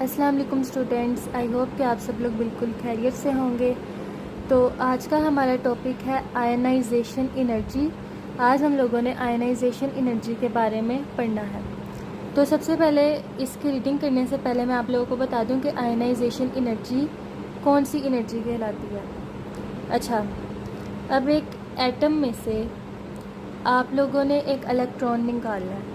अस्सलाम वालेकुम students, I hope कि आप सब लोग बिल्कुल खैरियत से होंगे। तो आज का हमारा टॉपिक है आयनाइजेशन एनर्जी। आज हम लोगों ने आयनाइजेशन एनर्जी के बारे में पढ़ना है। तो सबसे पहले इसकी रीडिंग करने से पहले मैं आप लोगों को बता दूं कि आयनाइजेशन एनर्जी कौन सी एनर्जी कहलाती है। अच्छा, अब एक एटम में से आप लोगों ने एक इलेक्ट्रॉन निकालना है।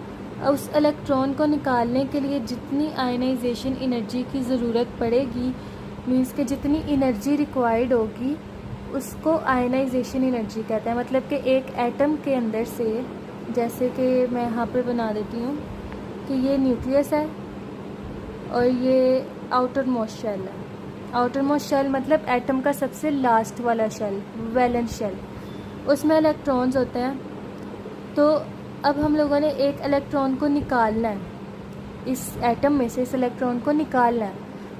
उस इलेक्ट्रॉन को निकालने के लिए जितनी आयनाइजेशन एनर्जी की ज़रूरत पड़ेगी, मीन्स के जितनी एनर्जी रिक्वायर्ड होगी, उसको आयनाइजेशन एनर्जी कहते हैं। मतलब कि एक एटम के अंदर से, जैसे कि मैं यहाँ पर बना देती हूँ कि ये न्यूक्लियस है और ये आउटर मोस्ट शेल है। आउटर मोस्ट शेल मतलब एटम का सबसे लास्ट वाला शेल, वैलेंस शेल, उसमें इलेक्ट्रॉन्स होते हैं। तो अब हम लोगों ने एक इलेक्ट्रॉन को निकालना है, इस एटम में से इस इलेक्ट्रॉन को निकालना है।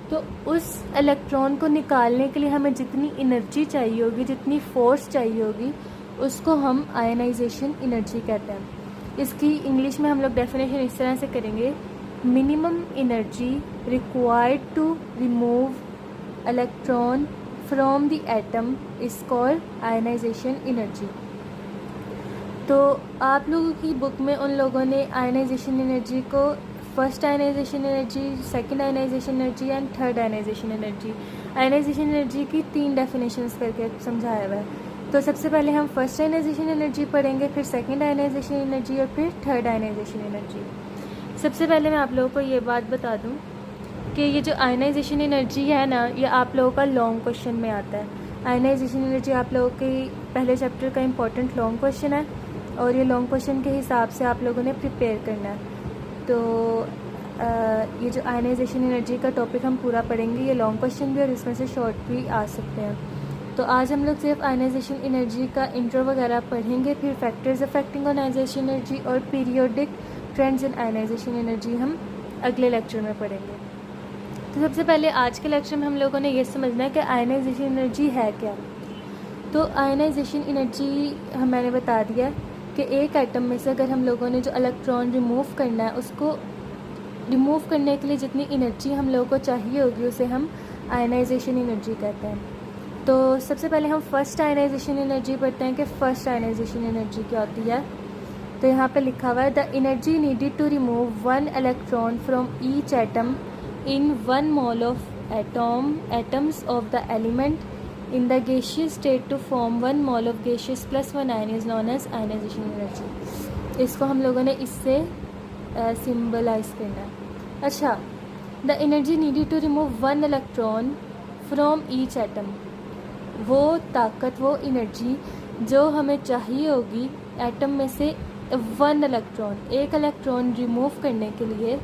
तो उस इलेक्ट्रॉन को निकालने के लिए हमें जितनी एनर्जी चाहिए होगी, जितनी फोर्स चाहिए होगी, उसको हम आयनाइजेशन एनर्जी कहते हैं। इसकी इंग्लिश में हम लोग डेफिनेशन इस तरह से करेंगे: minimum energy required to remove electron from the atom is called ionisation energy. तो आप लोगों की बुक में उन लोगों ने आयनाइजेशन एनर्जी को first ionisation energy, second ionisation energy and third ionisation energy, ionisation energy की 3 डेफिनेशंस करके समझाया हुआ है। तो सबसे पहले हम फर्स्ट आयनाइजेशन एनर्जी पढ़ेंगे, फिर सेकंड आयनाइजेशन एनर्जी और फिर थर्ड आयनाइजेशन एनर्जी। सबसे पहले मैं आप लोगों को ये बात बता दूं कि ये जो आयनाइजेशन एनर्जी है ना, ये आप लोगों का लॉन्ग क्वेश्चन में आता है। आयनाइजेशन एनर्जी आप लोगों के पहले चैप्टर का इम्पोर्टेंट लॉन्ग क्वेश्चन है और ये लॉन्ग क्वेश्चन के हिसाब से आप लोगों ने प्रिपेयर करना है। तो ये जो आयनाइजेशन एनर्जी का टॉपिक हम पूरा पढ़ेंगे, ये लॉन्ग क्वेश्चन भी और इसमें से शॉर्ट भी आ सकते हैं। तो आज हम लोग सिर्फ आयनाइजेशन एनर्जी का इंट्रो वगैरह पढ़ेंगे, फिर फैक्टर्स अफेक्टिंग आयनाइजेशन एनर्जी और periodic trends in ionisation energy हम अगले लेक्चर में पढ़ेंगे। तो सबसे पहले आज के लेक्चर में हम लोगों ने ये समझना है कि आयनाइजेशन एनर्जी है क्या। तो आयनाइजेशन एनर्जी मैंने बता दिया कि एक एटम में से अगर हम लोगों ने जो इलेक्ट्रॉन रिमूव करना है, उसको रिमूव करने के लिए जितनी एनर्जी हम लोगों को चाहिए होगी, उसे हम आयनाइजेशन एनर्जी कहते हैं। तो सबसे पहले हम फर्स्ट आयनाइजेशन एनर्जी पढ़ते हैं कि फर्स्ट आयनाइजेशन एनर्जी क्या होती है। तो यहाँ पे लिखा हुआ है: the energy needed to remove 1 electron from each atom in 1 mole of atoms of the element in the gaseous state to form 1 mole of gaseous plus 1 ion is known as ionization energy। इसको हम लोगों ने इससे symbolize करना है। अच्छा, the energy needed to remove 1 electron from each atom, वो ताकत, वो एनर्जी जो हमें चाहिए होगी एटम में से 1 इलेक्ट्रॉन, एक इलेक्ट्रॉन रिमूव करने के लिए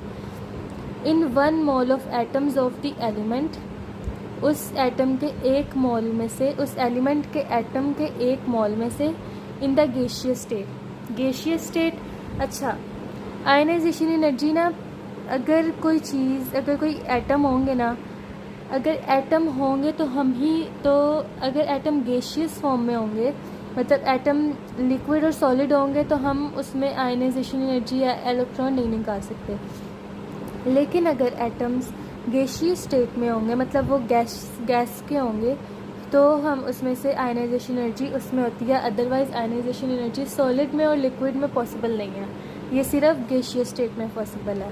इन 1 mole of atoms of the element, उस एटम के एक मोल में से, उस एलिमेंट के एटम के एक मोल में से, in the gaseous state. Gaseous state, अच्छा, आयनाइजेशन एनर्जी ना, अगर कोई चीज़, अगर कोई एटम होंगे ना, अगर एटम होंगे तो हम ही, तो अगर एटम गैसियस फॉर्म में होंगे, मतलब एटम लिक्विड और सॉलिड होंगे, तो हम उसमें आयनाइजेशन एनर्जी या इलेक्ट्रॉन नहीं निकाल सकते। लेकिन अगर एटम्स गैसियस स्टेट में होंगे, मतलब वो गैस के होंगे, तो हम उसमें से आयनाइजेशन एनर्जी उसमें होती है। अदरवाइज आयनाइजेशन एनर्जी सॉलिड में और लिक्विड में पॉसिबल नहीं है, ये सिर्फ गैसियस स्टेट में पॉसिबल है।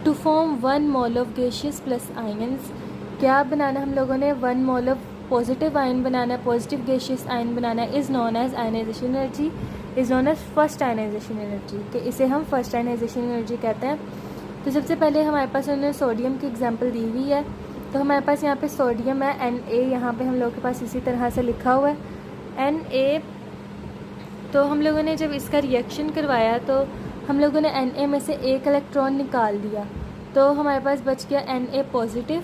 To form 1 mole of gaseous plus ions, क्या बनाना हम लोगों ने? 1 मोल ऑफ पॉजिटिव आयन बनाना है, पॉजिटिव गैसियस आयन बनाना है, is known as ionisation energy, is known as first ionisation energy, कि इसे हम फर्स्ट आयनाइजेशन एनर्जी कहते हैं। तो सबसे पहले हमारे पास उन्होंने सोडियम की एग्जांपल दी हुई है। तो हमारे पास यहाँ पे सोडियम है, Na, यहाँ पे हम लोगों के पास इसी तरह से लिखा हुआ है Na। तो हम लोगों ने जब इसका रिएक्शन करवाया तो हम लोगों ने Na में से एक इलेक्ट्रॉन निकाल दिया, तो हमारे पास बच गया Na पॉजिटिव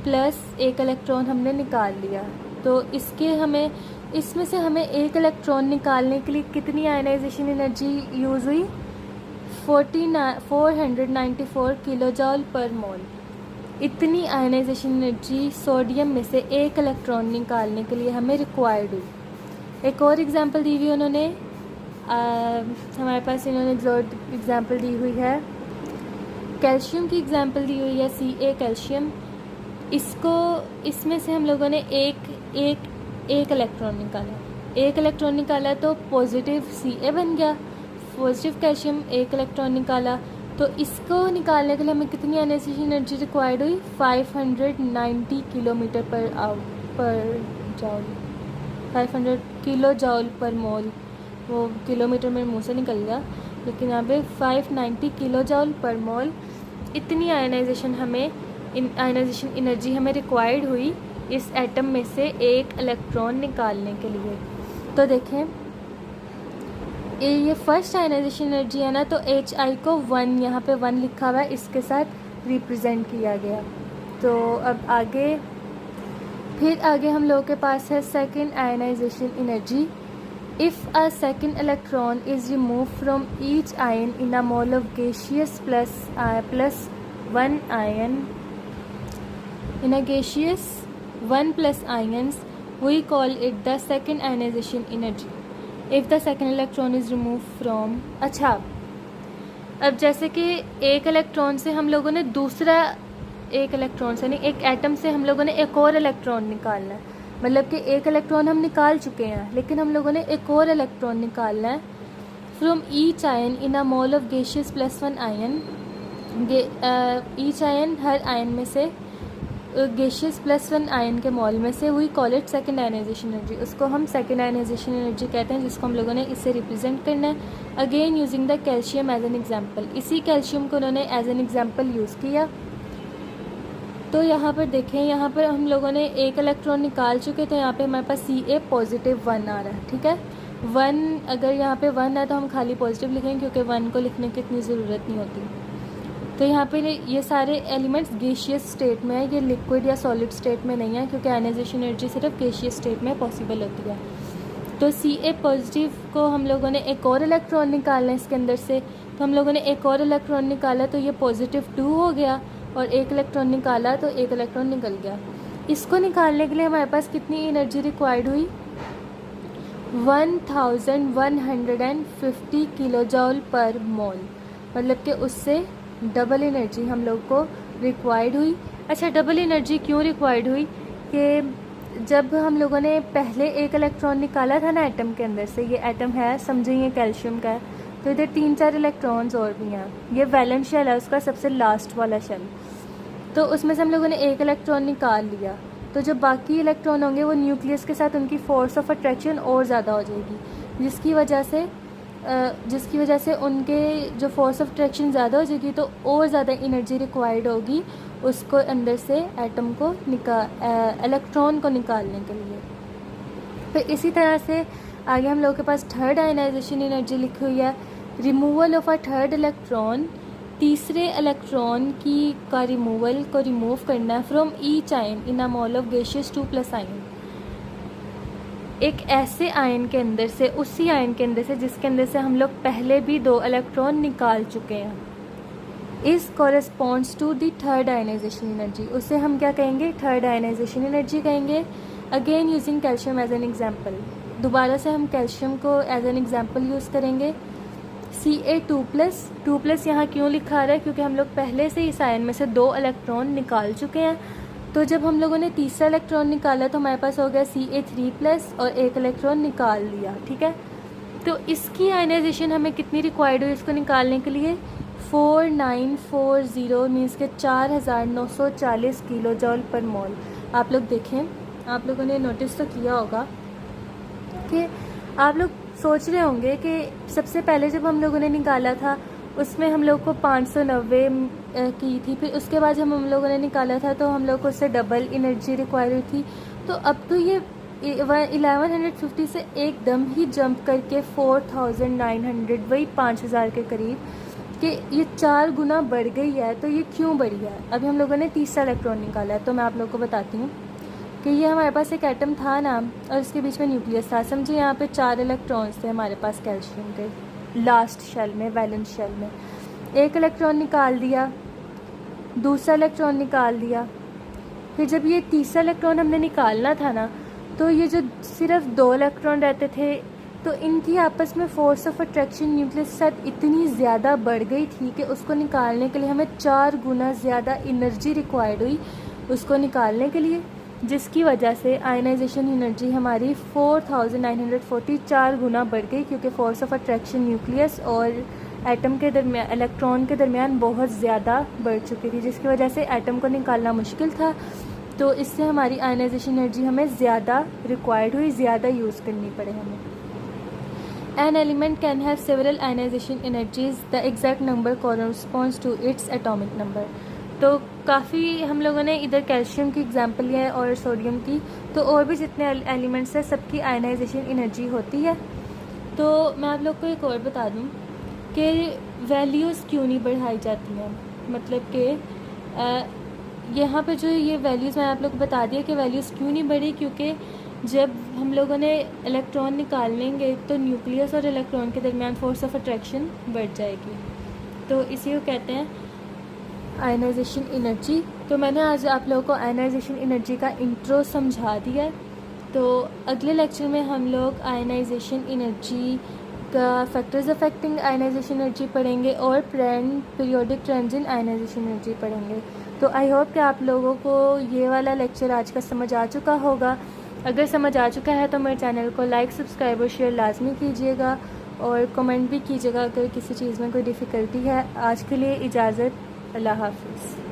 प्लस एक इलेक्ट्रॉन हमने निकाल लिया। तो इसमें से हमें एक इलेक्ट्रॉन निकालने के लिए कितनी आयनाइजेशन एनर्जी यूज़ हुई? 494 किलोजॉल पर मोल। इतनी आयनाइजेशन एनर्जी सोडियम में से एक इलेक्ट्रॉन निकालने के लिए हमें रिक्वायर्ड हुई। एक और एग्जांपल दी हुई उन्होंने, हमारे पास इन्होंने जो एग्जांपल दी हुई है कैल्शियम की एग्जांपल दी हुई है Ca कैल्शियम। इसमें से हम लोगों ने एक इलेक्ट्रॉन निकाला, एक इलेक्ट्रॉन निकाला तो पॉजिटिव Ca बन गया। पॉजिटिव कैल्शियम एक इलेक्ट्रॉन निकाला, तो इसको निकालने के लिए हमें कितनी आयनाइजेशन एनर्जी रिक्वायर्ड हुई? 590 किलोमीटर पर जाउल, 500 किलो जाउल पर मोल। वो किलोमीटर मेरे मुंह से निकल गया, लेकिन यहाँ पे 590 किलो जाउल पर मोल इतनी आयनाइजेशन एनर्जी हमें रिक्वायर्ड हुई इस एटम में से एक इलेक्ट्रॉन निकालने के लिए। तो देखें ये फर्स्ट आयनाइजेशन एनर्जी है ना, तो Hi को 1, यहाँ पे 1 लिखा हुआ है, इसके साथ रिप्रेजेंट किया गया। तो अब आगे हम लोगों के पास है second ionisation energy. If a second electron is remove from each ion in a mole of gaseous plus 1 ion in a gaseous 1 plus ions, we call it the second ionization energy if the second electron is removed from। अच्छा, अब जैसे कि एक electron से हम लोगों ने एक इलेक्ट्रॉन से नहीं, एक एटम से हम लोगों ने एक और इलेक्ट्रॉन निकालना है। मतलब कि एक इलेक्ट्रॉन हम निकाल चुके हैं, लेकिन हम लोगों ने एक और इलेक्ट्रॉन निकालना है from each ion in a mole of gaseous plus 1 ion। Each ion, हर आयन में से, gaseous plus 1 आयन के मॉल में से, we call it second ionisation energy. उसको हम सेकेंड आयनाइजेशन एनर्जी कहते हैं, जिसको हम लोगों ने इससे रिप्रेजेंट करना है। Again using the calcium as an example, इसी कैल्शियम को उन्होंने एज एन एग्जाम्पल यूज़ किया। तो यहाँ पर देखें, यहाँ पर हम लोगों ने एक इलेक्ट्रॉन निकाल चुके, तो यहाँ पे हमारे पास Ca पॉजिटिव 1 आ रहा है। ठीक है, 1, अगर यहाँ पे 1 है तो हम खाली पॉजिटिव लिखेंगे, क्योंकि 1 को लिखने की इतनी ज़रूरत नहीं होती। तो यहाँ पे ये सारे एलिमेंट्स गैसियस स्टेट में है, ये लिक्विड या सॉलिड स्टेट में नहीं है, क्योंकि आयनाइजेशन एनर्जी सिर्फ गैसियस स्टेट में पॉसिबल होती है। तो Ca पॉजिटिव को हम लोगों ने एक और इलेक्ट्रॉन निकालना है इसके अंदर से, तो हम लोगों ने एक और इलेक्ट्रॉन निकाला, तो ये पॉजिटिव 2 हो गया, और एक इलेक्ट्रॉन निकाला तो एक इलेक्ट्रॉन निकल गया। इसको निकालने के लिए हमारे पास कितनी एनर्जी रिक्वायर्ड हुई? 1150 किलो जाउल पर मोल, मतलब कि उससे डबल एनर्जी हम लोग को रिक्वायर्ड हुई। अच्छा, डबल एनर्जी क्यों रिक्वायर्ड हुई? कि जब हम लोगों ने पहले एक इलेक्ट्रॉन निकाला था ना एटम के अंदर से, ये एटम है, समझिए ये कैल्शियम का है, तो इधर 3-4 इलेक्ट्रॉन्स और भी हैं। ये वैलेंस शेल है उसका, सबसे लास्ट वाला शेल। तो उसमें से हम लोगों ने एक इलेक्ट्रॉन निकाल लिया, तो जो बाकी इलेक्ट्रॉन होंगे वो न्यूक्लियस के साथ उनकी फोर्स ऑफ अट्रैक्शन और ज़्यादा हो जाएगी, जिसकी वजह से उनके जो फोर्स ऑफ अट्रैक्शन ज़्यादा हो जाएगी, तो और ज़्यादा एनर्जी रिक्वायर्ड होगी उसको अंदर से एटम को इलेक्ट्रॉन को निकालने के लिए। फिर इसी तरह से आगे हम लोगों के पास थर्ड आयनाइजेशन एनर्जी लिखी हुई है। Removal of a third electron, तीसरे इलेक्ट्रॉन का रिमूव करना है from each ion in a mole of gaseous 2+ ion, एक ऐसे आयन के अंदर से, उसी आयन के अंदर से जिसके अंदर से हम लोग पहले भी 2 इलेक्ट्रॉन निकाल चुके हैं। इस corresponds to the third ionisation energy, उसे हम क्या कहेंगे? थर्ड आयनाइजेशन एनर्जी कहेंगे। Again using calcium as an example, दोबारा से हम कैल्शियम को एज एन एग्जाम्पल यूज़ करेंगे। Ca2+, यहाँ क्यों लिखा आ रहा है? क्योंकि हम लोग पहले से इस आयन में से 2 इलेक्ट्रॉन निकाल चुके हैं। तो जब हम लोगों ने तीसरा इलेक्ट्रॉन निकाला तो हमारे पास हो गया Ca3+ और एक इलेक्ट्रॉन निकाल लिया। ठीक है, तो इसकी आयनाइजेशन हमें कितनी रिक्वायर्ड हुई इसको निकालने के लिए? 4940 मीन्स के 4940 किलो जॉल पर मोल। आप लोग देखें, आप लोगों ने नोटिस तो किया होगा कि आप लोग सोच रहे होंगे कि सबसे पहले जब हम लोगों ने निकाला था उसमें हम लोग को 590 की थी, फिर उसके बाद जब हम लोगों ने निकाला था तो हम लोग को उससे डबल एनर्जी रिक्वायर हुई थी। तो अब तो ये 1150 से एकदम ही जंप करके 4900, वही 5000 के करीब, कि ये 4 गुना बढ़ गई है। तो ये क्यों बढ़ी है? अभी हम लोगों ने तीसरा इलेक्ट्रॉन निकाला है, तो मैं आप लोग को बताती हूँ कि ये हमारे पास एक एटम था ना, और इसके बीच में न्यूक्लियस था। समझिए यहाँ पे 4 इलेक्ट्रॉन्स थे हमारे पास कैल्शियम के लास्ट शेल में, वैलेंस शेल में। एक इलेक्ट्रॉन निकाल दिया, दूसरा इलेक्ट्रॉन निकाल दिया, फिर जब ये तीसरा इलेक्ट्रॉन हमने निकालना था ना, तो ये जो सिर्फ 2 इलेक्ट्रॉन रहते थे तो इनकी आपस में फोर्स ऑफ अट्रैक्शन न्यूक्लियस के साथ इतनी ज़्यादा बढ़ गई थी कि उसको निकालने के लिए हमें 4 गुना ज़्यादा एनर्जी रिक्वायर्ड हुई उसको निकालने के लिए, जिसकी वजह से आयनाइजेशन एनर्जी हमारी 4944 गुना बढ़ गई, क्योंकि फोर्स ऑफ अट्रैक्शन न्यूक्लियस और एटम के दरमियान, इलेक्ट्रॉन के दरमियान बहुत ज़्यादा बढ़ चुकी थी, जिसकी वजह से एटम को निकालना मुश्किल था। तो इससे हमारी आयनाइजेशन एनर्जी हमें ज़्यादा रिक्वायर्ड हुई, ज़्यादा यूज़ करनी पड़े हमें। An element can have several ionization energies. The exact number corresponds to its atomic number. तो काफ़ी हम लोगों ने इधर कैल्शियम की एग्जांपल लिया है और सोडियम की, तो और भी जितने एलिमेंट्स हैं सबकी आयनाइजेशन एनर्जी होती है। तो मैं आप लोग को एक और बता दूं कि वैल्यूज़ क्यों नहीं बढ़ाई जाती हैं, मतलब कि यहाँ पे जो ये वैल्यूज़ मैंने आप लोग को बता दिया कि वैल्यूज़ क्यों नहीं बढ़ी, क्योंकि जब हम लोगों ने इलेक्ट्रॉन निकाल लेंगे तो न्यूक्लियस और इलेक्ट्रॉन के दरमियान फोर्स ऑफ अट्रैक्शन बढ़ जाएगी, तो इसी को कहते हैं आयनाइजेशन एनर्जी। तो मैंने आज आप लोगों को आयनाइजेशन एनर्जी का इंट्रो समझा दिया है। तो अगले लेक्चर में हम लोग आयनाइजेशन एनर्जी का फैक्टर्स अफेक्टिंग आयनाइजेशन एनर्जी पढ़ेंगे और periodic trends in ionisation energy पढ़ेंगे। तो आई होप कि आप लोगों को ये वाला लेक्चर आज का समझ आ चुका होगा। अगर समझ आ चुका है तो मेरे चैनल को लाइक, सब्सक्राइब और शेयर लाजमी कीजिएगा और कमेंट भी कीजिएगा अगर किसी चीज़ में कोई डिफ़िकल्टी है। आज के लिए इजाज़त, अल्लाह हाफ़िज़।